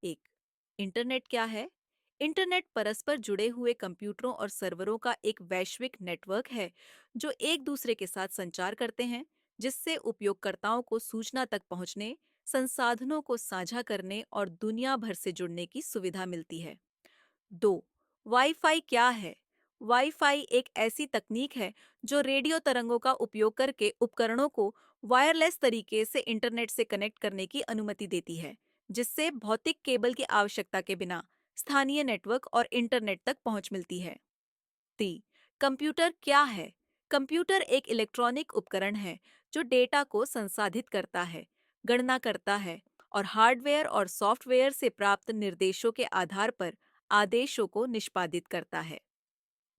एक, इंटरनेट क्या है? इंटरनेट परस्पर जुड़े हुए कंप्यूटरों और सर्वरों का एक वैश्विक नेटवर्क है जो एक दूसरे के साथ संचार करते हैं, जिससे उपयोगकर्ताओं को सूचना तक पहुंचने, संसाधनों को साझा करने और दुनिया भर से जुड़ने की सुविधा मिलती है। 2. वाईफाई क्या है? वाईफाई एक ऐसी तकनीक है जो रेडियो तरंगों का उपयोग करके उपकरणों को वायरलेस तरीके से इंटरनेट से कनेक्ट करने की अनुमति देती है, जिससे भौतिक केबल की आवश्यकता के बिना स्थानीय नेटवर्क और इंटरनेट तक पहुंच मिलती है। 3. कंप्यूटर क्या है? कंप्यूटर एक इलेक्ट्रॉनिक उपकरण है जो डेटा को संसाधित करता है, गणना करता है और हार्डवेयर और सॉफ्टवेयर से प्राप्त निर्देशों के आधार पर आदेशों को निष्पादित करता है।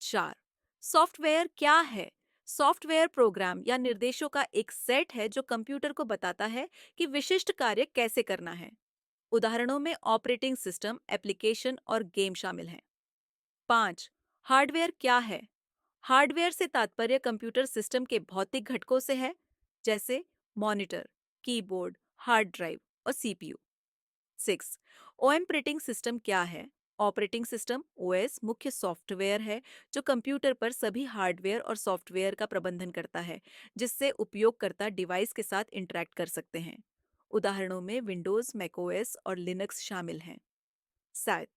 4. सॉफ्टवेयर क्या है? सॉफ्टवेयर प्रोग्राम या निर्देशों का एक सेट है जो कंप्यूटर को बताता है कि विशिष्ट कार्य कैसे करना है। उदाहरणों में ऑपरेटिंग सिस्टम, एप्लीकेशन और गेम शामिल हैं। 5. हार्डवेयर क्या है? हार्डवेयर से तात्पर्य कंप्यूटर सिस्टम के भौतिक घटकों से है, जैसे मॉनिटर, कीबोर्ड, हार्ड ड्राइव और सीपीयू। 6. ऑपरेटिंग सिस्टम क्या है? ऑपरेटिंग सिस्टम ओएस मुख्य सॉफ्टवेयर है जो कंप्यूटर पर सभी हार्डवेयर और सॉफ्टवेयर का प्रबंधन करता है, जिससे उपयोगकर्ता डिवाइस के साथ इंटरैक्ट कर सकते हैं। उदाहरणों में विंडोज, मैकओएस और लिनक्स शामिल हैं। 7.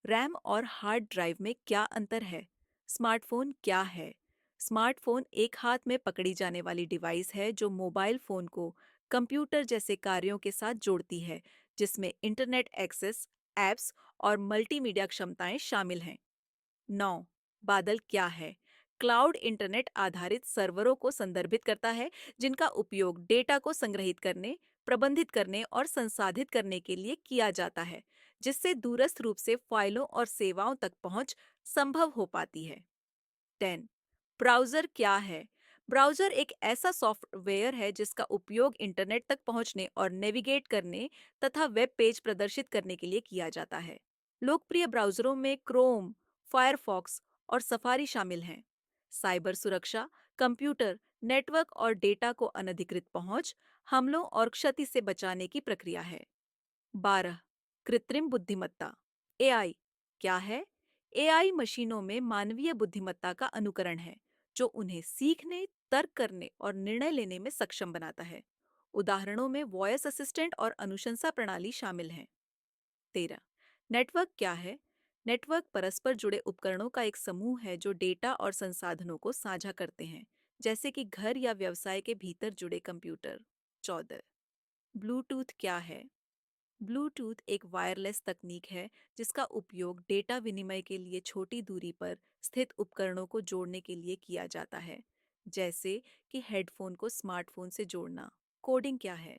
रैम और हार्ड ड्राइव में क्या अंतर है? स्मार्टफोन क्या है? स्मार्टफोन एक हाथ में पकड़ी जाने वाली डिवाइस है जो मोबाइल फोन को कंप्यूटर जैसे कार्यों के साथ जोड़ती है, जिसमें इंटरनेट एक्सेस, ऐप्स और मल्टीमीडिया क्षमताएं शामिल हैं। 9. बादल क्या है? क्लाउड इंटरनेट आधारित सर्वरों को संदर्भित करता है जिनका उपयोग डेटा को संग्रहित करने, प्रबंधित करने और संसाधित करने के लिए किया जाता है, जिससे दूरस्थ रूप से फाइलों और सेवाओं तक पहुंच संभव हो पाती है। 10. ब्राउज़र क्या है? ब्राउज़र एक ऐसा सॉफ्टवेयर है जिसका उपयोग इंटरनेट तक पहुंचने और नेविगेट करने तथा वेब पेज प्रदर्शित करने के लिए किया जाता है। लोकप्रिय ब्राउज़रों में क्रोम, फायरफॉक्स और सफारी शामिल हैं। साइबर सुरक्षा कंप्यूटर, नेटवर्क और डेटा को अनधिकृत पहुंच, हमलों और क्षति से बचाने की प्रक्रिया है। 12. कृत्रिम बुद्धिमत्ता एआई क्या है? एआई मशीनों में मानवीय बुद्धिमत्ता का अनुकरण है जो उन्हें सीखने, तर्क करने और निर्णय लेने में सक्षम बनाता है। उदाहरणों में वॉयस असिस्टेंट और अनुशंसा प्रणाली शामिल हैं। 13. नेटवर्क क्या है? नेटवर्क परस्पर जुड़े उपकरणों का एक समूह है जो डेटा और संसाधनों को साझा करते हैं, जैसे कि घर या व्यवसाय के भीतर जुड़े कंप्यूटर। 14. ब्लूटूथ क्या है? ब्लूटूथ एक वायरलेस तकनीक है जिसका उपयोग डेटा विनिमय के लिए छोटी दूरी पर स्थित उपकरणों को जोड़ने के लिए किया जाता है, जैसे कि हेडफोन को स्मार्टफोन से जोड़ना। कोडिंग क्या है?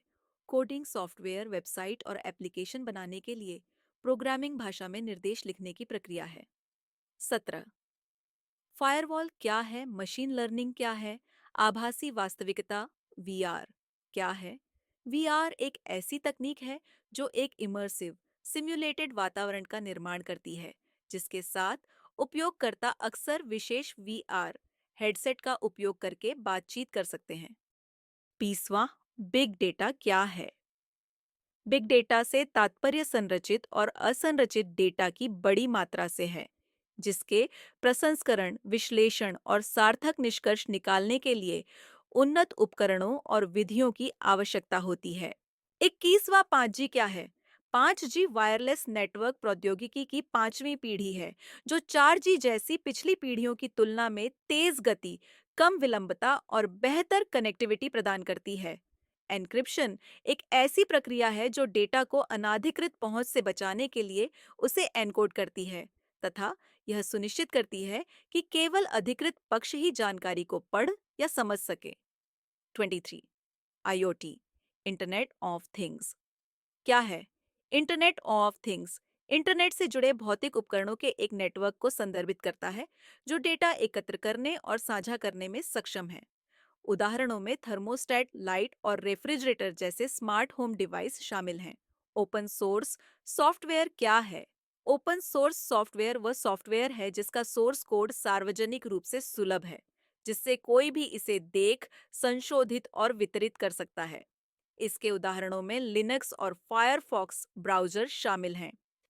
कोडिंग सॉफ्टवेयर, वेबसाइट और एप्लीकेशन बनाने के लिए प्रोग्रामिंग भाषा में निर्देश लिखने की प्रक्रिया है। 17. फायरवॉल क्या है? मशीन लर्निंग क्या है? आभासी वास्तविकता वीआर क्या है? वीआर एक ऐसी तकनीक है जो एक इमर्सिव, सिम्युलेटेड वातावरण का निर्माण करती है, जिसके साथ उपयोगकर्ता अक्सर विशेष वीआर हेडसेट का उपयोग करके बातचीत कर सकते हैं। 20वां, बिग डेटा क्या है? बिग डेटा से तात्पर्य संरचित और असंरचित डेटा की बड़ी मात्रा से है, जिसके प्रसंस्करण, विश्लेषण और सार्थक निष्कर्ष निकालने के लिए उन्नत उपकरणों और विधियों की आवश्यकता होती है। 21वां 5G क्या है? 5G वायरलेस नेटवर्क प्रौद्योगिकी की पांचवी पीढ़ी है, जो 4G जैसी पिछली पीढ़ियों की तुलना में तेज गति, कम विलंबता और बेहतर कनेक्टिविटी प्रदान करती है। एन्क्रिप्शन एक ऐसी प्रक्रिया है जो डेटा को अनाधिकृत पहुंच से बचाने के लिए उसे एनकोड करती है तथा यह सुनिश्चित करती है कि केवल अधिकृत पक्ष ही जानकारी को पढ़ या समझ सके। 23. आईओटी इंटरनेट ऑफ थिंग्स क्या है? इंटरनेट ऑफ थिंग्स इंटरनेट से जुड़े भौतिक उपकरणों के एक नेटवर्क को संदर्भित करता है जो डेटा एकत्र करने और साझा करने में सक्षम है। उदाहरणों में थर्मोस्टेट, लाइट और रेफ्रिजरेटर जैसे स्मार्ट होम डिवाइस शामिल हैं। ओपन सोर्स सॉफ्टवेयर क्या है? ओपन सोर्स सॉफ्टवेयर वह सॉफ्टवेयर है जिसका सोर्स कोड सार्वजनिक रूप से सुलभ है, जिससे कोई भी इसे देख, संशोधित और वितरित कर सकता है। इसके उदाहरणों में लिनक्स और फायरफॉक्स ब्राउज़र शामिल हैं।